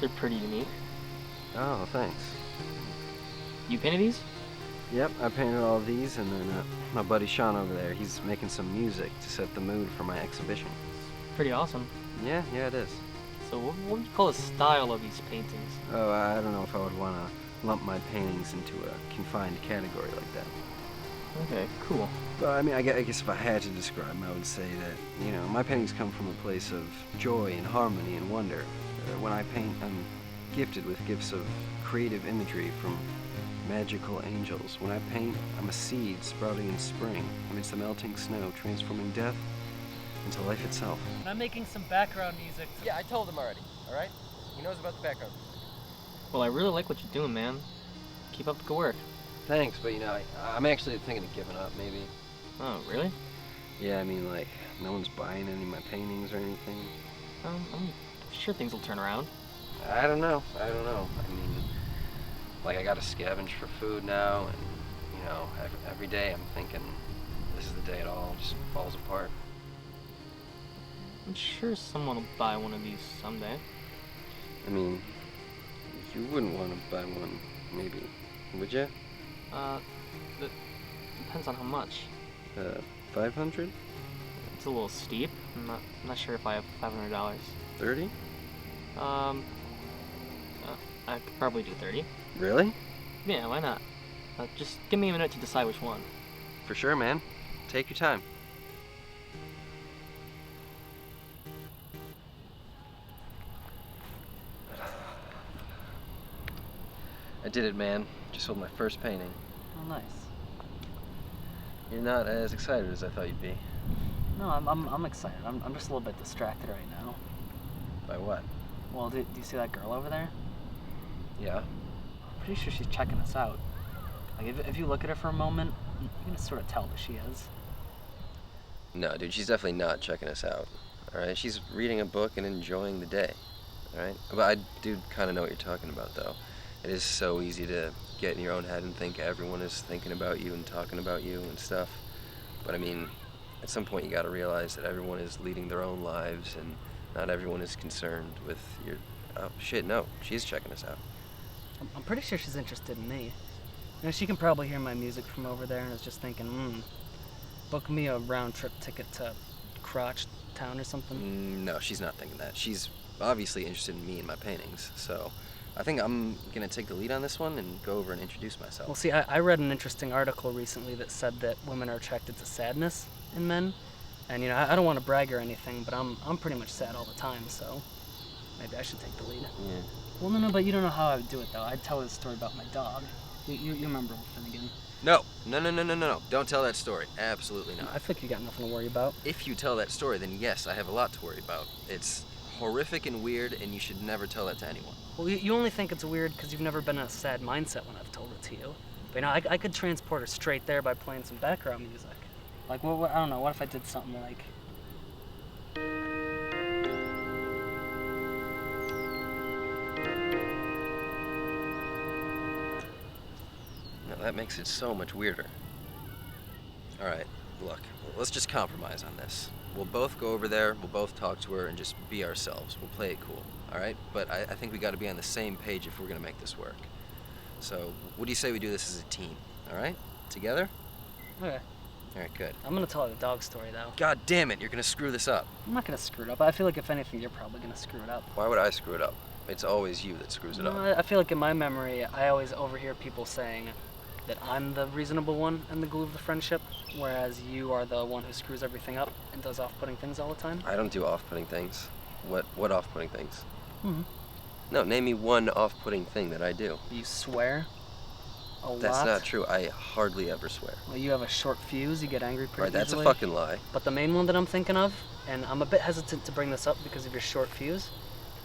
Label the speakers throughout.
Speaker 1: They're pretty unique.
Speaker 2: Oh, thanks.
Speaker 1: You painted these?
Speaker 2: Yep, I painted all of these, and then my buddy Sean over there, he's making some music to set the mood for my exhibition.
Speaker 1: Pretty awesome.
Speaker 2: Yeah, it is.
Speaker 1: So what would you call the style of these paintings?
Speaker 2: Oh, I don't know if I would want to lump my paintings into a confined category like that.
Speaker 1: Okay, cool.
Speaker 2: But I mean, I guess if I had to describe them, I would say that, my paintings come from a place of joy and harmony and wonder. When I paint, I'm gifted with gifts of creative imagery from magical angels. When I paint, I'm a seed sprouting in spring amidst the melting snow, transforming death into life itself.
Speaker 3: I'm making some background music.
Speaker 4: Yeah, I told him already, alright? He knows about the background music.
Speaker 1: Well, I really like what you're doing, man. Keep up the good work.
Speaker 2: Thanks, but I'm actually thinking of giving up, maybe.
Speaker 1: Oh, really?
Speaker 2: Yeah, I mean, like, no one's buying any of my paintings or anything.
Speaker 1: I'm sure things will turn around.
Speaker 2: I don't know. I mean, like, I gotta scavenge for food now, and, every day I'm thinking this is the day it all just falls apart.
Speaker 1: I'm sure someone will buy one of these someday.
Speaker 2: I mean, you wouldn't want to buy one, maybe, would you?
Speaker 1: That depends on how much.
Speaker 2: 500?
Speaker 1: It's a little steep. I'm not sure if I have $500.
Speaker 2: 30?
Speaker 1: I could probably do 30.
Speaker 2: Really?
Speaker 1: Yeah, why not? Just give me a minute to decide which one.
Speaker 2: For sure, man. Take your time. I did it, man. Just sold my first painting.
Speaker 3: Oh, nice.
Speaker 2: You're not as excited as I thought you'd be.
Speaker 3: No, I'm excited. I'm just a little bit distracted right now.
Speaker 2: By what?
Speaker 3: Well, do you see that girl over there?
Speaker 2: Yeah.
Speaker 3: I'm pretty sure she's checking us out. Like, if you look at her for a moment, you can sort of tell that she is.
Speaker 2: No, dude, she's definitely not checking us out. Alright? She's reading a book and enjoying the day. Alright? But I do kind of know what you're talking about, though. It is so easy to get in your own head and think everyone is thinking about you and talking about you and stuff. But I mean, at some point you gotta realize that everyone is leading their own lives and not everyone is concerned with your... Oh, shit, no. She's checking us out.
Speaker 3: I'm pretty sure she's interested in me. She can probably hear my music from over there and is just thinking, book me a round-trip ticket to Crotch Town or something.
Speaker 2: No, she's not thinking that. She's obviously interested in me and my paintings, so I think I'm gonna take the lead on this one and go over and introduce myself.
Speaker 3: Well, see, I read an interesting article recently that said that women are attracted to sadness in men. And, I don't want to brag or anything, but I'm pretty much sad all the time, so maybe I should take the lead.
Speaker 2: Yeah.
Speaker 3: Well, no, but you don't know how I would do it, though. I'd tell her the story about my dog. You remember Finnegan?
Speaker 2: No. Don't tell that story. Absolutely not.
Speaker 3: I think you got nothing to worry about.
Speaker 2: If you tell that story, then yes, I have a lot to worry about. It's horrific and weird, and you should never tell that to anyone.
Speaker 3: Well, you only think it's weird because you've never been in a sad mindset when I've told it to you. But, I could transport her straight there by playing some background music. Like, what, I don't know, what if I did something like...
Speaker 2: No, that makes it so much weirder. Alright, look, let's just compromise on this. We'll both go over there, we'll both talk to her, and just be ourselves. We'll play it cool, alright? But I think we gotta be on the same page if we're gonna make this work. So, what do you say we do this as a team, alright? Together?
Speaker 3: Okay.
Speaker 2: Alright, good.
Speaker 3: I'm gonna tell her the dog story, though.
Speaker 2: God damn it, you're gonna screw this up.
Speaker 3: I'm not gonna screw it up. I feel like if anything, you're probably gonna screw it up.
Speaker 2: Why would I screw it up? It's always you that screws it up.
Speaker 3: I feel like in my memory, I always overhear people saying that I'm the reasonable one and the glue of the friendship, whereas you are the one who screws everything up and does off-putting things all the time.
Speaker 2: I don't do off-putting things. What off-putting things?
Speaker 3: Mm-hmm.
Speaker 2: No, name me one off-putting thing that I do.
Speaker 3: You swear a lot.
Speaker 2: That's not true. I hardly ever swear.
Speaker 3: Well, you have a short fuse. You get angry pretty
Speaker 2: Right, that's
Speaker 3: easily.
Speaker 2: a fucking lie.
Speaker 3: But the main one that I'm thinking of, and I'm a bit hesitant to bring this up because of your short fuse,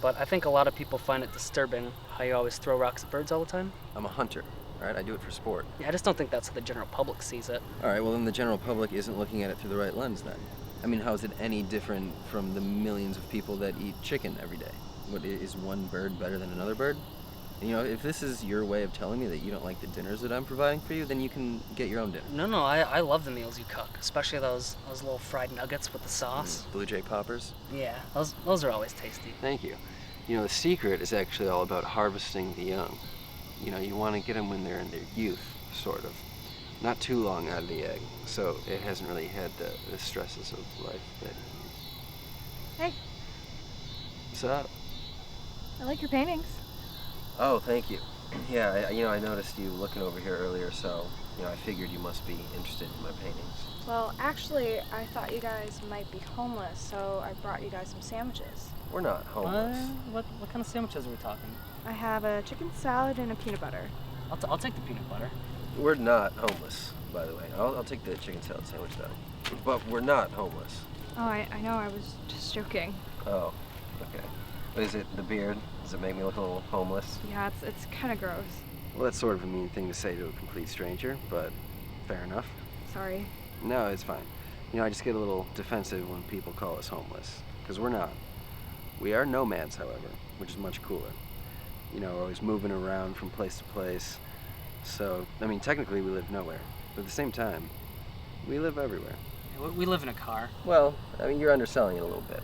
Speaker 3: but I think a lot of people find it disturbing how you always throw rocks at birds all the time.
Speaker 2: I'm a hunter, alright? I do it for sport.
Speaker 3: Yeah, I just don't think that's how the general public sees it.
Speaker 2: Alright, well then the general public isn't looking at it through the right lens then. I mean, how is it any different from the millions of people that eat chicken every day? What, is one bird better than another bird? If this is your way of telling me that you don't like the dinners that I'm providing for you, then you can get your own dinner.
Speaker 3: No, I love the meals you cook, especially those little fried nuggets with the sauce.
Speaker 2: Blue Jay poppers?
Speaker 3: Yeah, those are always tasty.
Speaker 2: Thank you. You know, the secret is actually all about harvesting the young. You know, you want to get them when they're in their youth, sort of. Not too long out of the egg, so it hasn't really had the stresses of life that...
Speaker 5: Hey,
Speaker 2: What's up?
Speaker 5: I like your paintings.
Speaker 2: Oh, thank you. Yeah, I noticed you looking over here earlier, so, I figured you must be interested in my paintings.
Speaker 5: Well, actually, I thought you guys might be homeless, so I brought you guys some sandwiches.
Speaker 2: We're not homeless.
Speaker 3: What kind of sandwiches are we talking?
Speaker 5: I have a chicken salad and a peanut butter.
Speaker 3: I'll take the peanut butter.
Speaker 2: We're not homeless, by the way. I'll take the chicken salad sandwich, though. But we're not homeless.
Speaker 5: Oh, I know, I was just joking.
Speaker 2: Oh, okay. But is it the beard? Does it make me look a little homeless?
Speaker 5: Yeah, it's kind of gross.
Speaker 2: Well, that's sort of a mean thing to say to a complete stranger, but fair enough.
Speaker 5: Sorry.
Speaker 2: No, it's fine. I just get a little defensive when people call us homeless, because we're not. We are nomads, however, which is much cooler. We're always moving around from place to place. So, technically we live nowhere, but at the same time, we live everywhere.
Speaker 3: Yeah, we live in a car.
Speaker 2: Well, you're underselling it a little bit.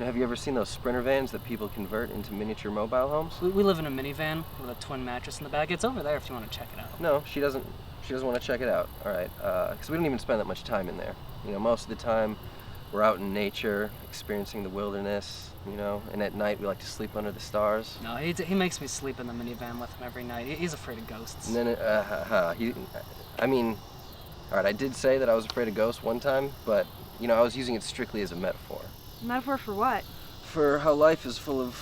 Speaker 2: Have you ever seen those Sprinter vans that people convert into miniature mobile homes?
Speaker 3: We live in a minivan with a twin mattress in the back. It's over there if you want to check it out.
Speaker 2: No, she doesn't want to check it out. All right, because we don't even spend that much time in there. Most of the time we're out in nature, experiencing the wilderness, and at night we like to sleep under the stars.
Speaker 3: No, he makes me sleep in the minivan with him every night. He's afraid of ghosts.
Speaker 2: And then, all right, I did say that I was afraid of ghosts one time, but, I was using it strictly as a metaphor.
Speaker 5: Metaphor for what?
Speaker 2: For how life is full of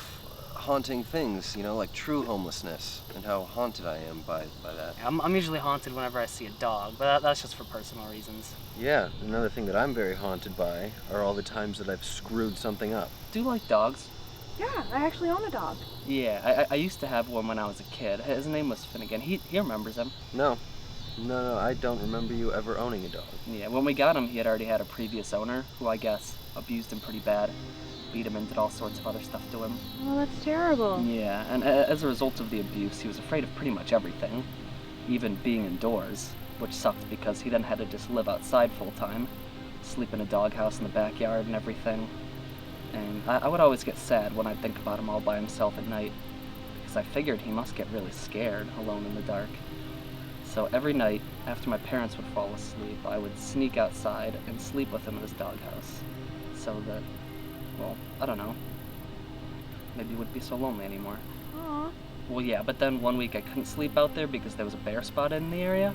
Speaker 2: haunting things, like true homelessness, and how haunted I am by that.
Speaker 3: Yeah, I'm usually haunted whenever I see a dog, but that's just for personal reasons.
Speaker 2: Yeah, another thing that I'm very haunted by are all the times that I've screwed something up.
Speaker 3: Do you like dogs?
Speaker 5: Yeah, I actually own a dog.
Speaker 3: Yeah, I used to have one when I was a kid. His name was Finnegan. He remembers him.
Speaker 2: No, I don't remember you ever owning a dog.
Speaker 3: Yeah, when we got him, he had already had a previous owner, who I guess abused him pretty bad. Beat him and did all sorts of other stuff to him.
Speaker 5: Oh, that's terrible.
Speaker 3: Yeah, and as a result of the abuse, he was afraid of pretty much everything, even being indoors, which sucked because he then had to just live outside full time, sleep in a doghouse in the backyard and everything. And I would always get sad when I'd think about him all by himself at night, because I figured he must get really scared alone in the dark. So every night, after my parents would fall asleep, I would sneak outside and sleep with him in his doghouse, so that, well, I don't know, maybe it wouldn't be so lonely anymore.
Speaker 5: Aw.
Speaker 3: Well, yeah, but then one week I couldn't sleep out there because there was a bear spotted in the area,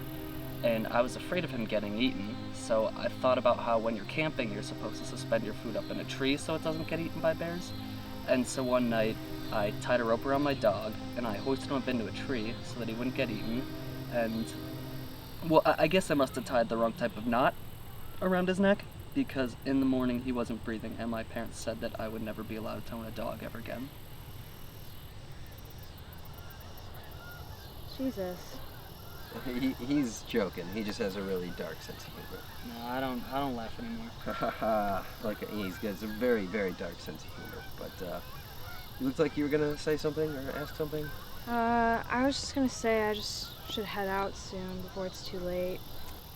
Speaker 3: and I was afraid of him getting eaten, so I thought about how when you're camping, you're supposed to suspend your food up in a tree so it doesn't get eaten by bears. And so one night, I tied a rope around my dog, and I hoisted him up into a tree so that he wouldn't get eaten, and, well, I guess I must have tied the wrong type of knot around his neck, because in the morning he wasn't breathing, and my parents said that I would never be allowed to own a dog ever again.
Speaker 5: Jesus.
Speaker 2: He's joking. He just has a really dark sense of humor.
Speaker 3: No, I don't laugh anymore.
Speaker 2: He's got a very, very dark sense of humor. But, you looked like you were gonna say something or ask something?
Speaker 5: I was just gonna say I just should head out soon before it's too late.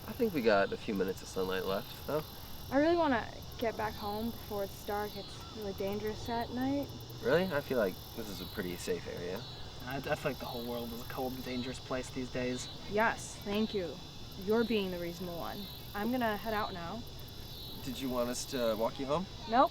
Speaker 2: I think we got a few minutes of sunlight left, though.
Speaker 5: I really want to get back home before it's dark. It's really dangerous at night.
Speaker 2: Really? I feel like this is a pretty safe area.
Speaker 3: I feel like the whole world is a cold and dangerous place these days.
Speaker 5: Yes, thank you. You're being the reasonable one. I'm gonna head out now.
Speaker 2: Did you want us to walk you home?
Speaker 5: Nope.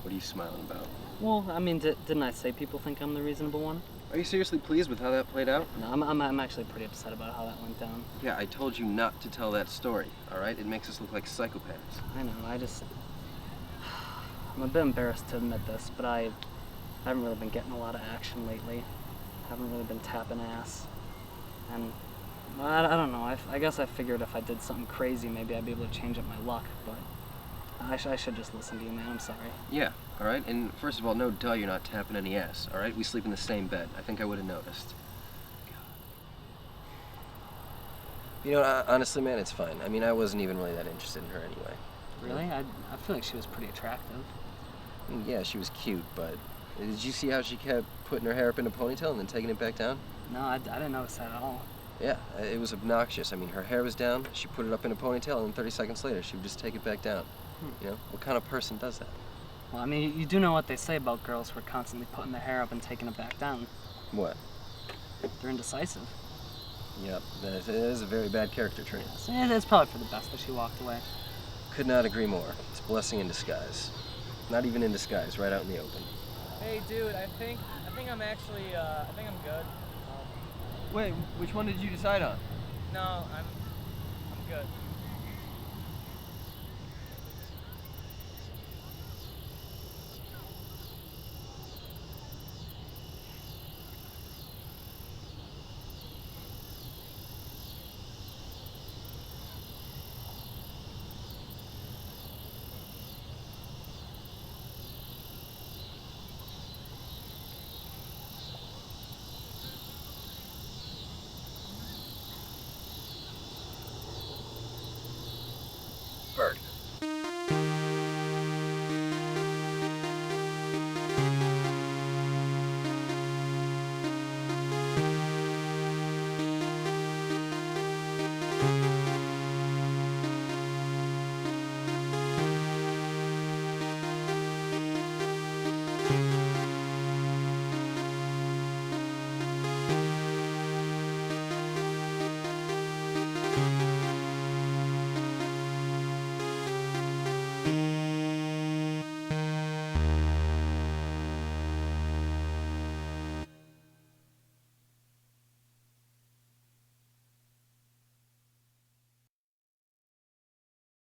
Speaker 2: What are you smiling about?
Speaker 3: Well, I mean, didn't I say people think I'm the reasonable one?
Speaker 2: Are you seriously pleased with how that played out?
Speaker 3: No, I'm actually pretty upset about how that went down.
Speaker 2: Yeah, I told you not to tell that story, all right? It makes us look like psychopaths.
Speaker 3: I know, I'm a bit embarrassed to admit this, but I haven't really been getting a lot of action lately. Haven't really been tapping ass. And I don't know, I guess I figured if I did something crazy, maybe I'd be able to change up my luck, but I should just listen to you, man. I'm sorry.
Speaker 2: Yeah, all right? And first of all, no duh, you're not tapping any ass, all right? We sleep in the same bed. I think I would have noticed. You know, honestly, man, it's fine. I mean, I wasn't even really that interested in her anyway.
Speaker 3: Really? I feel like she was pretty attractive.
Speaker 2: I mean, yeah, she was cute, but did you see how she kept putting her hair up in a ponytail and then taking it back down?
Speaker 3: No, I didn't notice that at all.
Speaker 2: Yeah, it was obnoxious. I mean, her hair was down, she put it up in a ponytail, and 30 seconds later, she would just take it back down. You know, what kind of person does that?
Speaker 3: Well, I mean, you do know what they say about girls who are constantly putting their hair up and taking it back down.
Speaker 2: What?
Speaker 3: They're indecisive.
Speaker 2: Yep, that is a very bad character trait.
Speaker 3: Yes, it's probably for the best that she walked away.
Speaker 2: Could not agree more. It's a blessing in disguise. Not even in disguise, right out in the open.
Speaker 6: Hey, dude, I think I'm actually, I think I'm good.
Speaker 4: Wait, which one did you decide on?
Speaker 6: No, I'm good.